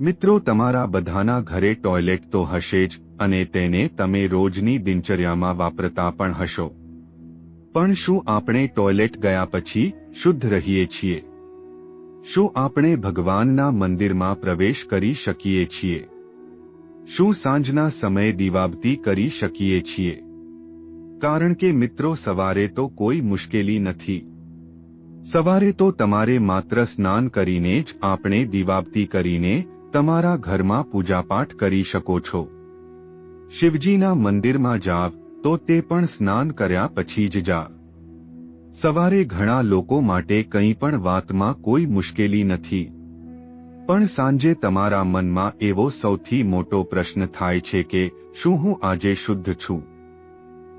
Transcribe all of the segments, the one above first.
મિત્રો, તમારા બધાના ઘરે ટોયલેટ તો હશે જ અને તેને તમે રોજની દિનચર્યામાં વાપરતા પણ હશો. પણ શું આપણે ટોયલેટ ગયા પછી શુદ્ધ રહીએ છીએ? શું આપણે ભગવાનના મંદિરમાં પ્રવેશ કરી શકીએ છીએ? શું સાંજના સમયે દીવાબત્તી કરી શકીએ છીએ? કારણ કે મિત્રો, સવારે તો કોઈ મુશ્કેલી નથી. સવારે તો તમારે માત્ર સ્નાન કરીને જ આપણે દીવાબત્તી કરીને તમારા ઘરમાં પૂજાપાઠ કરી શકો છો. શિવજીના મંદિરમાં જાવ તો તે પણ સ્નાન કર્યા પછી જ જાવ. સવારે ઘણા લોકો માટે કંઈ પણ વાતમાં કોઈ મુશ્કેલી નથી. પણ સાંજે તમારા મનમાં એવો સૌથી મોટો પ્રશ્ન થાય છે કે શું હું આજે શુદ્ધ છું?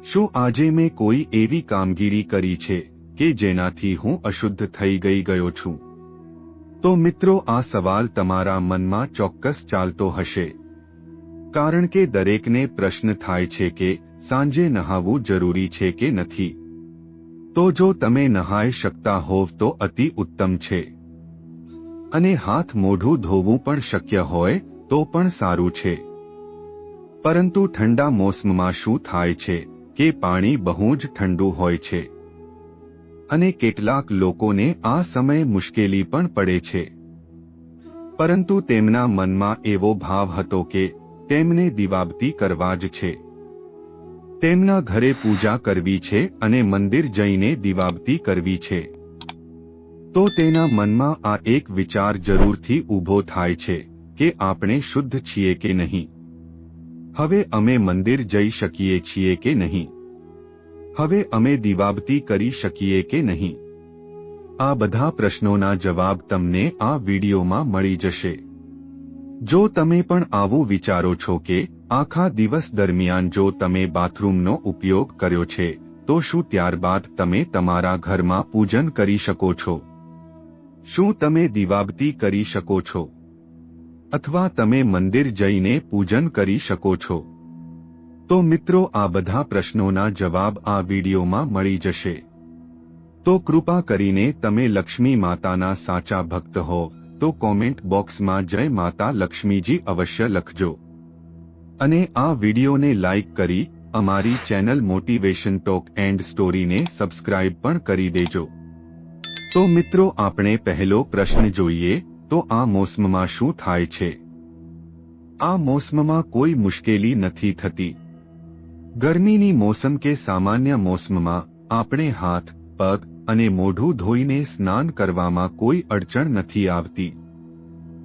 શું આજે મેં કોઈ એવી કામગીરી કરી છે કે જેનાથી હું અશુદ્ધ થઈ ગયો છું? તો મિત્રો, આ સવાલ તમારા મનમાં ચોક્કસ ચાલતો હશે. કારણ કે દરેકને પ્રશ્ન થાય છે કે સાંજે નહાવું જરૂરી છે કે નથી. તો જો તમે નહાઈ શકતા હોવ તો અતિ ઉત્તમ છે. અને હાથ મોઢું ધોવું પણ શક્ય હોય તો પણ સારું છે. પરંતુ ઠંડા મોસમમાં શું થાય છે કે પાણી બહુ જ ઠંડુ હોય છે અને કેટલાક લોકોને આ સમયે મુશ્કેલી પણ પડે છે. પરંતુ તેમના મનમાં એવો ભાવ હતો કે તેમને દીવાબત્તી કરવા જ છે. તેમના ઘરે પૂજા કરવી છે અને મંદિર જઈને દીવાબત્તી કરવી છે. તો તેના મનમાં આ એક વિચાર જરૂરથી ઊભો થાય છે કે આપણે શુદ્ધ છીએ કે નહીં? હવે અમે મંદિર જઈ શકીએ છીએ કે નહીં? હવે અમે દીવાબત્તી કરી શકીએ કે નહીં? આ બધા પ્રશ્નોના જવાબ તમને આ વિડીયોમાં મળી જશે. જો તમે પણ આવું વિચારો છો કે આખા દિવસ દરમિયાન જો તમે બાથરૂમનો ઉપયોગ કર્યો છે તો શું ત્યારબાદ તમે તમારા ઘરમાં પૂજન કરી શકો છો? શું તમે દીવાબત્તી કરી શકો છો? અથવા તમે મંદિર જઈને પૂજન કરી શકો છો? તો મિત્રો, આ બધા પ્રશ્નોના જવાબ આ વિડીયોમાં મળી જશે. તો કૃપા કરીને તમે લક્ષ્મી માતાના સાચા ભક્ત હો તો કોમેન્ટ બોક્સમાં જય માતા લક્ષ્મીજી અવશ્ય લખજો. અને આ વિડીયોને લાઇક કરી અમારી ચેનલ મોટિવેશન ટોક એન્ડ સ્ટોરીને સબસ્ક્રાઇબ પણ કરી દેજો. તો મિત્રો, આપણે પહેલો પ્રશ્ન જોઈએ તો આ મોસમમાં શું થાય છે? આ મોસમમાં કોઈ મુશ્કેલી નથી થતી. ગરમીની મોસમ કે સામાન્ય મોસમમાં આપણે હાથ, પગ અને મોઢું ધોઈને સ્નાન કરવામાં કોઈ અડચણ નથી આવતી.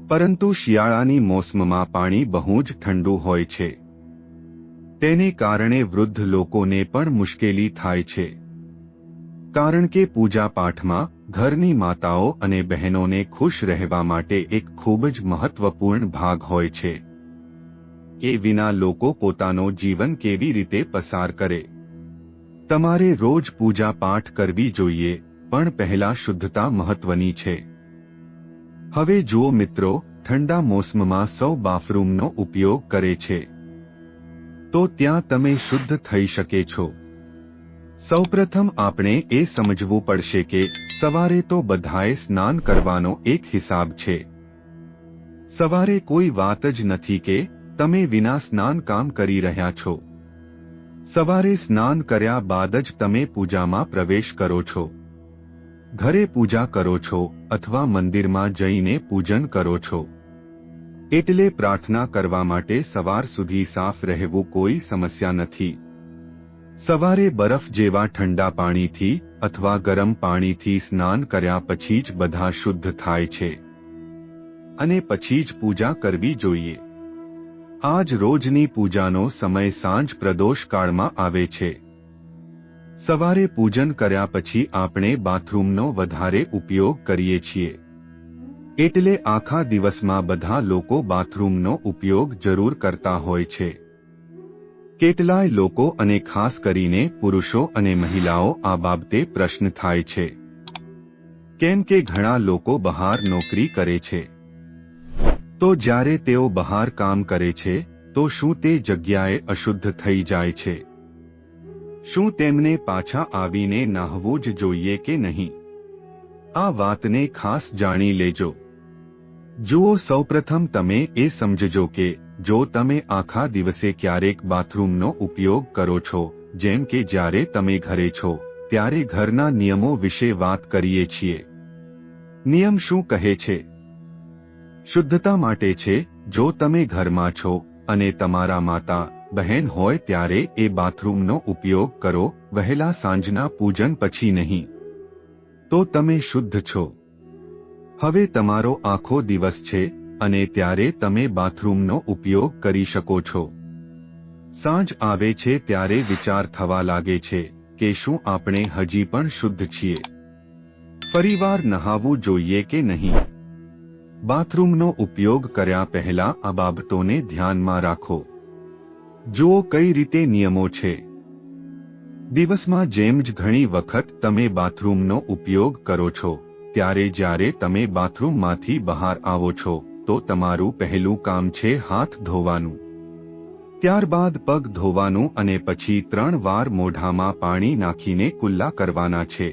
પરંતુ શિયાળાની મોસમમાં પાણી બહુ જ ઠંડુ હોય છે. તેને કારણે વૃદ્ધ લોકોને પણ મુશ્કેલી થાય છે. કારણ કે પૂજા પાઠમાં ઘરની માતાઓ અને બહેનોને ખુશ રહેવા માટે એક ખૂબ જ મહત્વપૂર્ણ ભાગ હોય છે. એ વિના લોકો પોતાનો જીવન કેવી રીતે પસાર કરે? તમારે રોજ પૂજા પાઠ કરવી જોઈએ, પણ પહેલા શુદ્ધતા મહત્વની છે. હવે જુઓ મિત્રો, ઠંડા મોસમમાં સૌ બાથરૂમનો ઉપયોગ કરે છે. તો ત્યાં તમે શુદ્ધ થઈ શકે છો. સૌપ્રથમ આપણે એ સમજવું પડશે કે સવારે તો બધાએ સ્નાન કરવાનો એક હિસાબ છે. સવારે કોઈ વાત જ નથી કે તમે વિના સ્નાન કામ કરી રહ્યા છો. સવારે સ્નાન કર્યા બાદ જ તમે પૂજામાં પ્રવેશ કરો છો. ઘરે પૂજા કરો છો અથવા મંદિરમાં જઈને પૂજન કરો છો. એટલે પ્રાર્થના કરવા માટે સવાર સુધી સાફ રહેવું કોઈ સમસ્યા નથી. સવારે બરફ જેવા ઠંડા પાણીથી અથવા ગરમ પાણીથી સ્નાન કર્યા પછી જ બધા શુદ્ધ થાય છે અને પછી જ પૂજા કરવી જોઈએ. આજ રોજની પૂજાનો સમય સાંજ પ્રદોષ કાળમાં આવે છે. સવારે પૂજન કર્યા પછી આપણે બાથરૂમનો વધારે ઉપયોગ કરીએ છીએ. એટલે આખા દિવસમાં બધા લોકો બાથરૂમનો ઉપયોગ જરૂર કરતા હોય છે. કેટલાય લોકો અને ખાસ કરીને પુરુષો અને મહિલાઓ આ બાબતે પ્રશ્ન થાય છે. કેમ કે ઘણા લોકો બહાર નોકરી કરે છે. તો જ્યારે તેઓ બહાર કામ કરે છે તો શું તે જગ્યાએ અશુદ્ધ થઈ જાય છે? શું તેમને પાછા આવીને નહાવું જ જોઈએ કે નહીં? આ વાતને ખાસ જાણી લેજો. જુઓ, સૌપ્રથમ તમે એ સમજજો કે જો તમે આખા દિવસે ક્યારેક બાથરૂમનો ઉપયોગ કરો છો, જેમ કે જ્યારે તમે ઘરે છો ત્યારે ઘરના નિયમો વિશે વાત કરીએ છીએ. નિયમ શું કહે છે? શુદ્ધતા માટે છે. જો તમે ઘરમાં છો અને તમારા માતા બહેન હોય ત્યારે એ બાથરૂમનો ઉપયોગ કરો, વહેલા સાંજના પૂજન પછી નહીં, તો તમે શુદ્ધ છો. હવે તમારો આખો દિવસ છે અને ત્યારે તમે બાથરૂમનો ઉપયોગ કરી શકો છો. સાંજ આવે છે ત્યારે વિચાર થવા લાગે છે કે શું આપણે હજી પણ શુદ્ધ છીએ? ફરીવાર નહાવું જોઈએ કે નહીં? બાથરૂમનો ઉપયોગ કર્યા પહેલા આ બાબતોને ધ્યાનમાં રાખો. જુઓ કઈ રીતે નિયમો છે. દિવસમાં જેમ જ ઘણી વખત તમે બાથરૂમનો ઉપયોગ કરો છો, ત્યારે જ્યારે તમે બાથરૂમમાંથી બહાર આવો છો તો તમારું પહેલું કામ છે હાથ ધોવાનું. ત્યારબાદ પગ ધોવાનું અને પછી 3 વાર મોઢામાં પાણી નાખીને કુલ્લા કરવાના છે.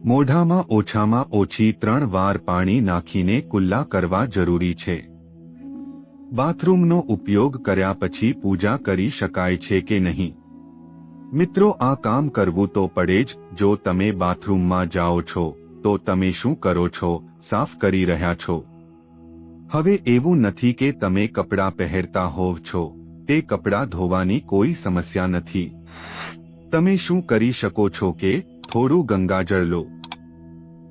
મોઢામાં ઓછામાં ઓછી 3 વાર પાણી નાખીને કુલ્લા કરવા જરૂરી છે. બાથરૂમનો ઉપયોગ કર્યા પછી પૂજા કરી શકાય છે કે નહીં? મિત્રો, આ કામ કરવું તો પડે જ. જો તમે બાથરૂમમાં જાઓ છો તો તમે શું કરો છો? સાફ કરી રહ્યા છો. હવે એવું નથી કે તમે કપડાં પહેરતા હોવ છો, તે કપડાં ધોવાની કોઈ સમસ્યા નથી. તમે શું કરી શકો છો કે થોડું ગંગાજળ લો,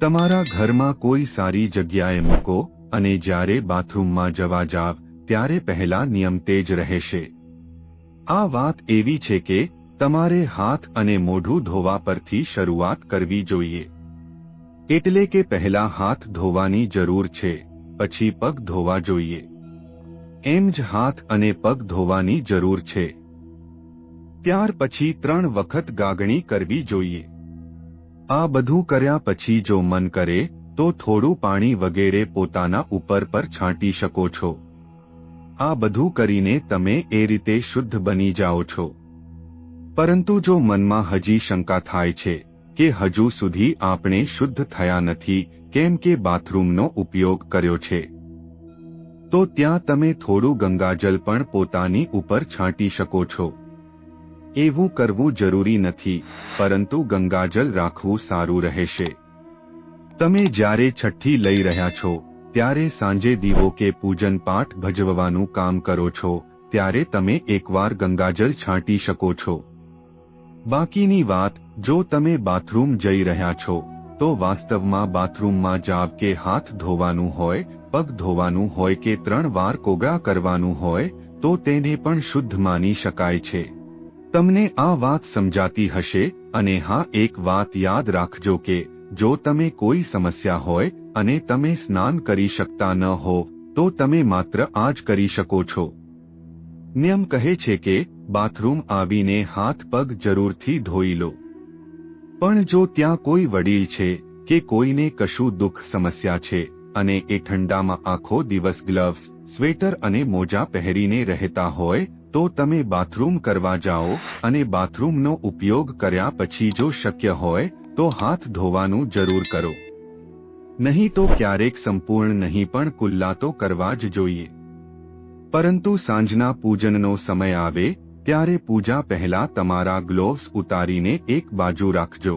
તમારા ઘરમાં કોઈ સારી જગ્યાએ મૂકો અને જ્યારે બાથરૂમમાં જવા જાવ ત્યારે પહેલા નિયમ તે જ રહેશે. આ વાત એવી છે કે તમારે હાથ અને મોઢું ધોવા પરથી શરૂઆત કરવી જોઈએ. એટલે કે પહેલા હાથ ધોવાની જરૂર છે, પછી પગ ધોવા જોઈએ. એમ જ હાથ અને પગ ધોવાની જરૂર છે. ત્યાર પછી 3 વખત ગાગણી કરવી જોઈએ. આ બધું કર્યા પછી જો મન કરે તો થોડું પાણી વગેરે પોતાના ઉપર પર છાંટી શકો છો. આ બધું કરીને તમે એ રીતે શુદ્ધ બની જાઓ છો. પરંતુ જો મનમાં હજી શંકા થાય છે કે હજુ સુધી આપણે શુદ્ધ થયા નથી કેમ કે બાથરૂમનો ઉપયોગ કર્યો છે, તો ત્યાં તમે થોડું ગંગાજલ પણ પોતાની ઉપર છાંટી શકો છો. એવું કરવું જરૂરી નથી, પરંતુ ગંગાજલ રાખવું સારું રહેશે. તમે જ્યારે છઠ્ઠી લઈ રહ્યા છો ત્યારે સાંજે દીવો કે પૂજન પાઠ ભજવવાનું કામ કરો છો ત્યારે તમે એકવાર ગંગાજલ છાંટી શકો છો. બાકીની વાત, જો તમે બાથરૂમ જઈ રહ્યા છો તો વાસ્તવમાં બાથરૂમમાં જાવ કે હાથ ધોવાનું હોય, પગ ધોવાનું હોય કે 3 વાર કોગળા કરવાનું હોય તો તેને પણ શુદ્ધ માની શકાય છે. તમને આ વાત સમજાતી હશે. અને હા, એક વાત યાદ રાખજો કે જો તમે કોઈ સમસ્યા હોય અને તમે સ્નાન કરી શકતા ન હો તો તમે માત્ર આ જ કરી શકો છો. નિયમ કહે છે કે બાથરૂમ આવીને હાથ પગ જરૂરથી ધોઈ લો. પણ જો ત્યાં કોઈ વડીલ છે કે કોઈને કશું દુઃખ સમસ્યા છે અને એ ઠંડામાં આખો દિવસ ગ્લવ્સ, સ્વેટર અને મોજા પહેરીને રહેતા હોય તો તમે બાથરૂમ કરવા જાઓ અને બાથરૂમનો ઉપયોગ કર્યા પછી જો શક્ય હોય તો હાથ ધોવાનું જરૂર કરો. નહીં તો ક્યારેક સંપૂર્ણ નહીં પણ કુલ્લા તો કરવા જ જોઈએ. પરંતુ સાંજના પૂજનનો સમય આવે ત્યારે પૂજા પહેલા તમારા ગ્લોવ્સ ઉતારીને એક બાજુ રાખજો,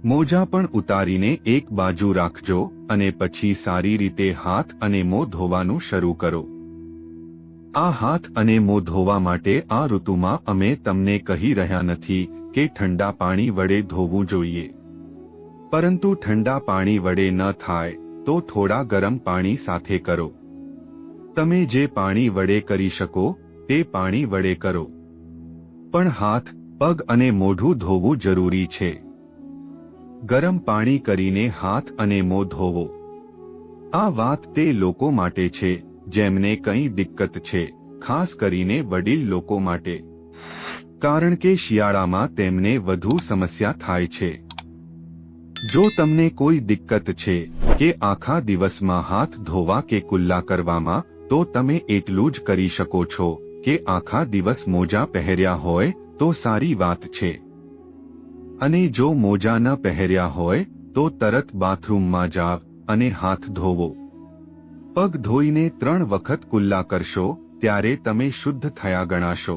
મોજા પણ ઉતારીને એક બાજુ રાખજો અને પછી સારી રીતે હાથ અને મોં ધોવાનું શરૂ કરો. આ હાથ અને મોં ધોવા માટે આ ઋતુમાં અમે તમને કહી રહ્યા નથી કે ઠંડા પાણી વડે ધોવું જોઈએ, પરંતુ ઠંડા પાણી વડે ન થાય તો થોડા ગરમ પાણી સાથે કરો. તમે જે પાણી વડે કરી શકો તે પાણી વડે કરો, પણ હાથ, પગ અને મોઢું ધોવું જરૂરી છે. ગરમ પાણી કરીને હાથ અને મોં ધોવો. આ વાત તે લોકો માટે છે જેમને કંઈ દિક્કત છે, ખાસ કરીને વડીલ લોકો માટે, કારણ કે શિયાળામાં તેમને વધુ સમસ્યા થાય છે. જો તમને કોઈ દિક્કત છે કે આખા દિવસમાં હાથ ધોવા કે કુલ્લા કરવામાં, તો તમે એટલું જ કરી શકો છો કે આખા દિવસ મોજા પહેર્યા હોય તો સારી વાત છે. અને જો મોજા ન પહેર્યા હોય તો તરત બાથરૂમમાં જાવ અને હાથ ધોવો. પગ ધોઈને 3 વખત કુલ્લા કરશો ત્યારે તમે શુદ્ધ થયા ગણાશો.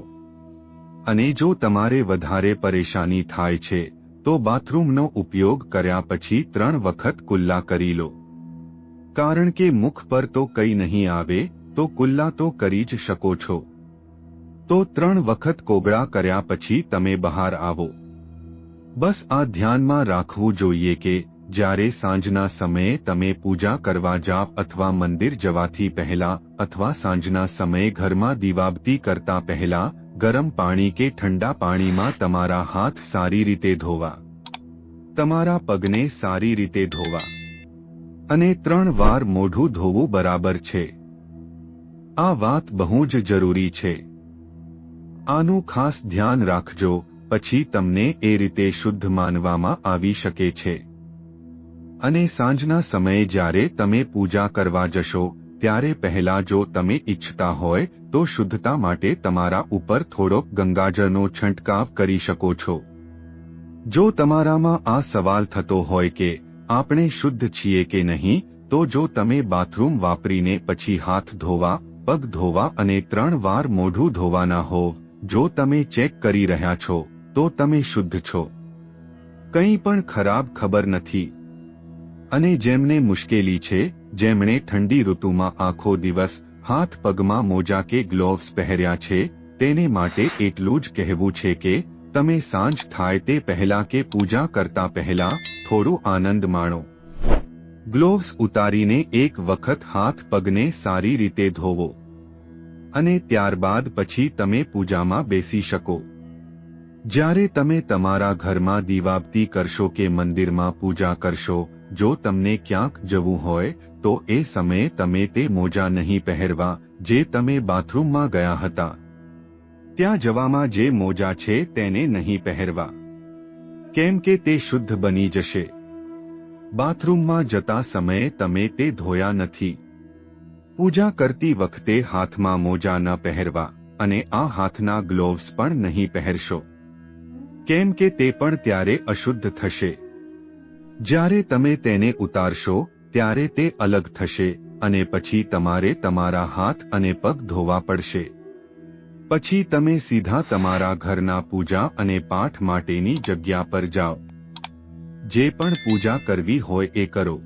અને જો તમારે વધારે પરેશાની થાય છે તો બાથરૂમનો ઉપયોગ કર્યા પછી 3 વખત કુલ્લા કરી લો. કારણ કે મુખ પર તો કંઈ નહીં આવે તો કુલ્લા તો કરી જ શકો છો. તો 3 વખત કોગળા કર્યા પછી તમે બહાર આવો. બસ આ ધ્યાનમાં રાખવું જોઈએ કે જ્યારે સાંજના સમયે તમે પૂજા કરવા જાવ અથવા મંદિર જવાથી પહેલા અથવા સાંજના સમયે ઘરમાં દીવાબત્તી કરતા પહેલા ગરમ પાણી કે ઠંડા પાણીમાં તમારા હાથ સારી રીતે ધોવા, તમારા પગને સારી રીતે ધોવા અને 3 વાર મોઢું ધોવું બરાબર છે. આ વાત બહુ જ જરૂરી છે. આનું ખાસ ધ્યાન રાખજો, પછી તમને એ રીતે શુદ્ધ માનવામાં આવી શકે છે. અને સાંજના સમયે જ્યારે તમે પૂજા કરવા જશો ત્યારે પહેલા જો તમે ઈચ્છતા હોય તો શુદ્ધતા માટે તમારા ઉપર થોડોક ગંગાજળનો છંટકાવ કરી શકો છો. જો તમારામાં આ સવાલ થતો હોય કે આપણે શુદ્ધ છીએ કે નહીં, તો જો તમે બાથરૂમ વાપરીને પછી હાથ ધોવા, પગ ધોવા અને 3 વાર મોઢું ધોવાના હોવ, જો તમે ચેક કરી રહ્યા છો તો તમે શુદ્ધ છો. કંઈ પણ ખરાબ ખબર નથી. અને જેમને મુશ્કેલી છે, જેમણે ઠંડી ઋતુમાં આખો દિવસ હાથ પગમાં મોજા કે ગ્લોવ્સ પહેર્યા છે, તેને માટે એટલું જ કહેવું છે કે તમે સાંજ થાય તે પહેલા કે પૂજા કરતા પહેલા થોડું આનંદ માણો. ગ્લોવ્સ ઉતારીને 1 વખત હાથ પગને સારી રીતે ધોવો અને ત્યારબાદ પછી તમે પૂજામાં બેસી શકો. જ્યારે તમે તમારા ઘરમાં દીવાબત્તી કરશો કે મંદિરમાં પૂજા કરશો, જો તમને ક્યાંક જવું હોય તો એ સમયે તમે તે મોજા નહીં પહેરવા જે તમે બાથરૂમમાં ગયા હતા. ત્યાં જવામાં જે મોજા છે તેને નહીં પહેરવા, કેમ કે તે શુદ્ધ બની જશે. બાથરૂમમાં જતા સમયે તમે તે ધોયા નથી. પૂજા કરતી વખતે હાથમાં મોજા ન પહેરવા અને આ હાથના ગ્લોવ્સ પણ નહીં પહેરશો, કેમ કે તે પણ ત્યારે અશુદ્ધ થશે. જ્યારે તમે તેને ઉતારશો ત્યારે તે અલગ થશે અને પછી તમારે તમારા હાથ અને પગ ધોવા પડશે. પછી તમે સીધા તમારા ઘરના પૂજા અને પાઠ માટેની જગ્યા પર જાઓ. જે પણ પૂજા કરવી હોય એ કરો.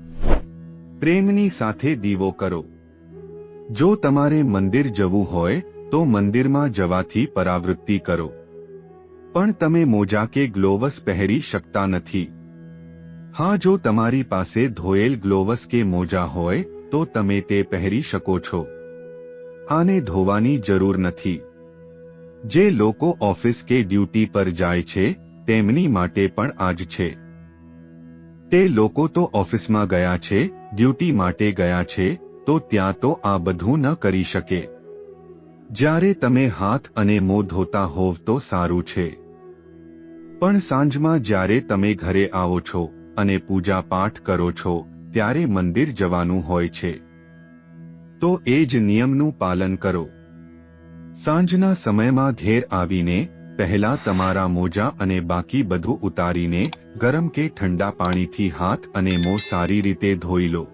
પ્રેમની સાથે દીવો કરો. જો તમારે મંદિર જવું હોય તો મંદિરમાં જવાથી પરાવૃત્તિ કરો. પણ તમે મોજા કે ગ્લોવ્સ પહેરી શકતા નથી. હા, જો તમારી પાસે ધોયેલ ગ્લોવ્સ કે મોજા હોય તો તમે તે પહેરી શકો છો. આને ધોવાની જરૂર નથી. જે લોકો ઓફિસ કે ડ્યુટી પર જાય છે તેમની માટે પણ આ જ છે. તે લોકો તો ઓફિસમાં ગયા છે, ડ્યુટી માટે ગયા છે, તો ત્યાં તો આ બધું ન કરી શકે. જ્યારે તમે હાથ અને મોં ધોતા હોવ તો સારું છે. પણ સાંજમાં જ્યારે તમે ઘરે આવો છો અને પૂજા પાઠ કરો છો ત્યારે મંદિર જવાનું હોય છે, તો એ જ નિયમનું પાલન કરો. સાંજના સમયમાં ઘેર આવીને પહેલા તમારા મોજા અને બાકી બધું ઉતારીને ગરમ કે ઠંડા પાણીથી હાથ અને મોં સારી રીતે ધોઈ લો.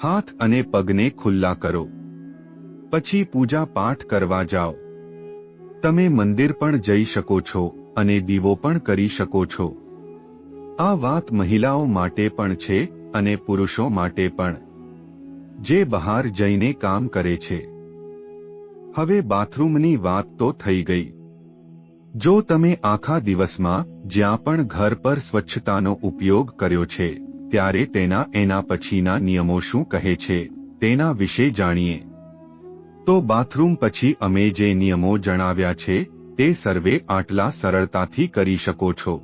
હાથ અને પગને ખુલ્લા કરો. પછી પૂજા પાઠ કરવા જાઓ. તમે મંદિર પણ જઈ શકો છો અને દીવો પણ કરી શકો છો. આ વાત મહિલાઓ માટે પણ છે અને પુરુષો માટે પણ, જે બહાર જઈને કામ કરે છે. હવે બાથરૂમની વાત તો થઈ ગઈ. જો તમે આખા દિવસમાં જ્યાં પણ ઘર પર સ્વચ્છતાનો ઉપયોગ કર્યો છે ત્યારે એના પછીના નિયમો શું કહે છે તેના વિશે જાણીએ. તો બાથરૂમ પછી અમે જે નિયમો જણાવ્યા છે તે સર્વે આટલા સરળતાથી કરી શકો છો.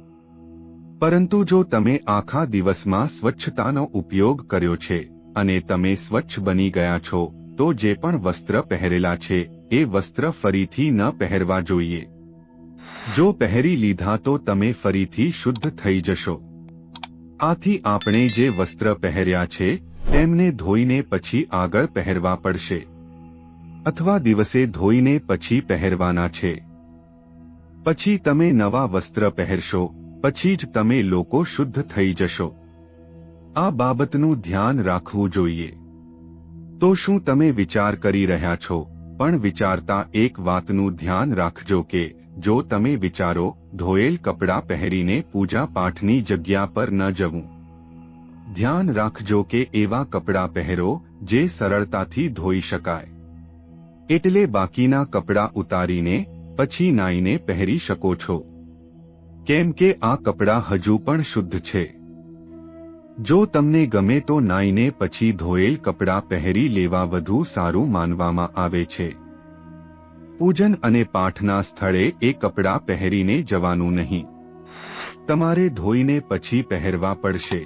પરંતુ જો તમે આખા દિવસમાં સ્વચ્છતાનો ઉપયોગ કર્યો છે અને તમે સ્વચ્છ બની ગયા છો તો જે પણ વસ્ત્ર પહેરેલા છે એ વસ્ત્ર ફરીથી ન પહેરવા જોઈએ. જો પહેરી લીધા તો તમે ફરીથી શુદ્ધ થઈ જશો. આથી આપણે જે વસ્ત્ર પહેર્યા છે તેમને ધોઈને પછી આગળ પહેરવા પડશે, અથવા દિવસે ધોઈને પછી પહેરવાના છે. પછી તમે નવા વસ્ત્ર પહેરશો, પછી જ તમે લોકો શુદ્ધ થઈ જશો. આ બાબતનું ધ્યાન રાખવું જોઈએ. તો શું તમે વિચાર કરી રહ્યા છો? પણ વિચારતા એક વાતનું ધ્યાન રાખજો કે જો તમે વિચારો ધોયેલ કપડાં પહેરીને પૂજા પાઠની જગ્યા પર ન જવું. ધ્યાન રાખજો કે એવા કપડાં પહેરો જે સરળતાથી ધોઈ શકાય. એટલે બાકીના કપડાં ઉતારીને પછી નાઈને પહેરી શકો છો, કેમ કે આ કપડાં હજુ પણ શુદ્ધ છે. જો તમને ગમે તો નાઈને પછી ધોયેલ કપડાં પહેરી લેવા વધુ સારું માનવામાં આવે છે. પૂજન અને પાઠના સ્થળે એ કપડાં પહેરીને જવાનું નહીં. તમારે ધોઈને પછી પહેરવા પડશે.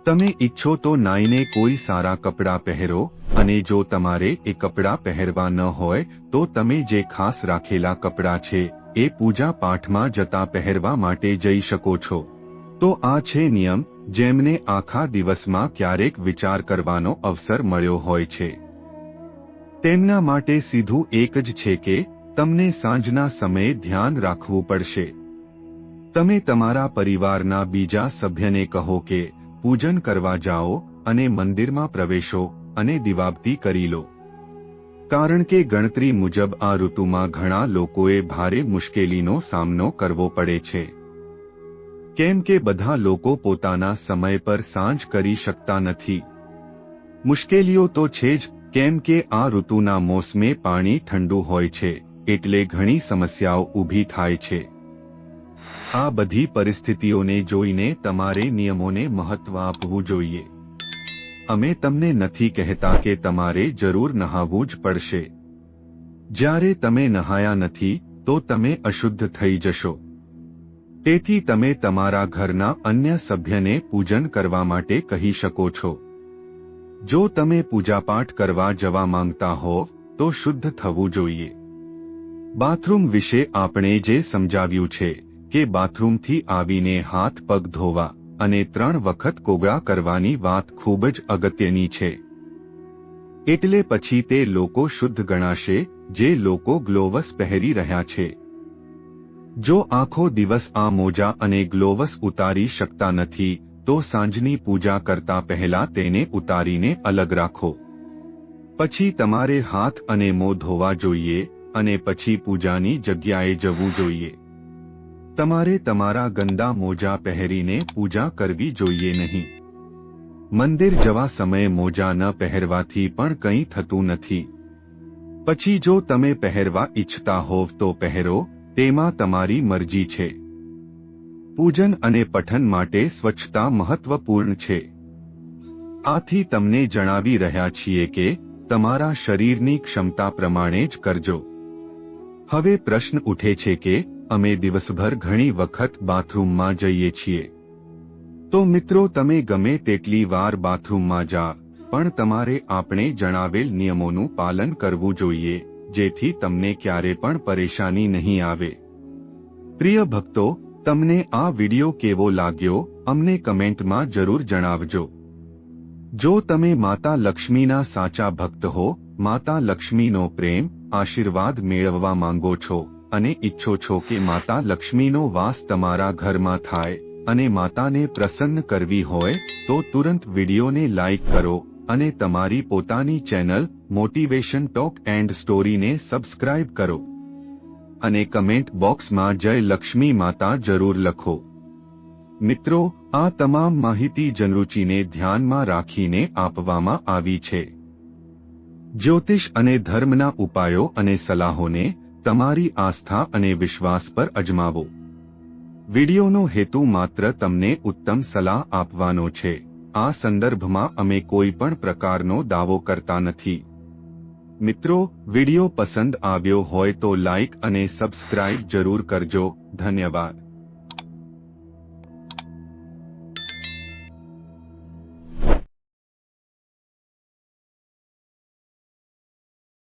તમે ઈચ્છો તો નાઈને કોઈ સારા કપડાં પહેરો, અને જો તમારે એ કપડાં પહેરવા ન હોય તો તમે જે ખાસ રાખેલા કપડાં છે એ પૂજા પાઠમાં જતા પહેરવા માટે જઈ શકો છો. તો આ છે નિયમ જેમને આખા દિવસમાં ક્યારેક વિચાર કરવાનો અવસર મળ્યો હોય છે. તેમના માટે સીધું એક જ છે કે તમને સાંજના સમયે ધ્યાન રાખવું પડશે. તમે તમારા પરિવારના બીજા સભ્યને કહો કે પૂજન કરવા જાઓ અને મંદિરમાં પ્રવેશો અને દીવાબત્તી કરી લો. કારણ કે ગણતરી મુજબ આ ઋતુમાં ઘણા લોકોએ ભારે મુશ્કેલીનો સામનો કરવો પડે છે. કેમ કે બધા લોકો પોતાના સમય પર સાંજ કરી શકતા નથી. મુશ્કેલીઓ તો છે જ, કેમ કે આ ઋતુના મોસમે પાણી ઠંડુ હોય છે એટલે ઘણી સમસ્યાઓ ઊભી થાય છે. આ બધી પરિસ્થિતિઓને જોઈને તમારે નિયમોને મહત્વ આપવું જોઈએ. અમે તમને નથી કહેતા કે તમારે જરૂર નહાવું જ પડશે. જ્યારે તમે નહાયા નથી તો તમે અશુદ્ધ થઈ જશો. તેથી તમે તમારા ઘરના અન્ય સભ્યને પૂજન કરવા માટે કહી શકો છો. જો તમે પૂજાપાઠ કરવા જવા માંગતા હોવ તો શુદ્ધ થવું જોઈએ. બાથરૂમ વિશે આપણે જે સમજાવ્યું છે કે બાથરૂમથી આવીને હાથ પગ ધોવા અને 3 વખત કોગળા કરવાની વાત ખૂબ જ અગત્યની છે. એટલે પછી તે લોકો શુદ્ધ ગણાશે જે લોકો ગ્લોવસ પહેરી રહ્યા છે. જો આખો દિવસ આ મોજા અને ગ્લોવસ ઉતારી શકતા નથી તો સાંજની પૂજા કરતા પહેલા તેને ઉતારીને અલગ રાખો. પછી તમારે હાથ અને મોં ધોવા જોઈએ અને પછી પૂજાની જગ્યાએ જવું જોઈએ. તમારે તમારા ગંદા મોજા પહેરીને પૂજા કરવી જોઈએ નહીં. મંદિર જવા સમયે મોજા ન પહેરવાથી પણ કંઈ થતું નથી. પછી જો તમે પહેરવા ઈચ્છતા હોવ તો પહેરો, તેમાં તમારી મરજી છે. પૂજન અને પઠન માટે સ્વચ્છતા મહત્વપૂર્ણ છે. આથી તમને જણાવી રહ્યા છીએ કે તમારા શરીરની ક્ષમતા પ્રમાણે જ કરજો. હવે પ્રશ્ન ઉઠે છે કે અમે દિવસભર ઘણી વખત બાથરૂમમાં જઈએ છીએ. તો મિત્રો, તમે ગમે તેટલી વાર બાથરૂમમાં જા, પણ તમારે આપણે જણાવેલ નિયમોનું પાલન કરવું જોઈએ, જેથી તમને ક્યારે પણ પરેશાની નહીં આવે. પ્રિય ભક્તો, તમને આ વિડિયો કેવો લાગ્યો અમને કમેન્ટમાં જરૂર જણાવજો. જો તમે માતા લક્ષ્મીના સાચા ભક્ત હો, માતા લક્ષ્મીનો પ્રેમ, આશીર્વાદ મેળવવા માંગો છો અને ઈચ્છો છો કે માતા લક્ષ્મીનો વાસ તમારા ઘરમાં થાય અને માતાને પ્રસન્ન કરવી હોય તો તુરંત વિડિયોને લાઈક કરો અને તમારી પોતાની ચેનલ મોટિવેશન ટોક એન્ડ સ્ટોરીને સબસ્ક્રાઇબ કરો. અને કમેન્ટ બોક્સમાં જય લક્ષ્મી માતા જરૂર લખો. મિત્રો, આ તમામ માહિતી જનરુચિને ધ્યાનમાં રાખીને આપવામાં આવી છે. જ્યોતિષ અને ધર્મના ઉપાયો અને સલાહોને તમારી આસ્થા અને વિશ્વાસ પર અજમાવો. વિડિયોનો હેતુ માત્ર તમને ઉત્તમ સલાહ આપવાનો છે. આ સંદર્ભમાં અમે કોઈ પણ પ્રકારનો દાવો કરતા નથી. મિત્રો, વિડિયો પસંદ આવ્યો હોય તો લાઈક અને સબસ્ક્રાઇબ જરૂર કરજો. ધન્યવાદ.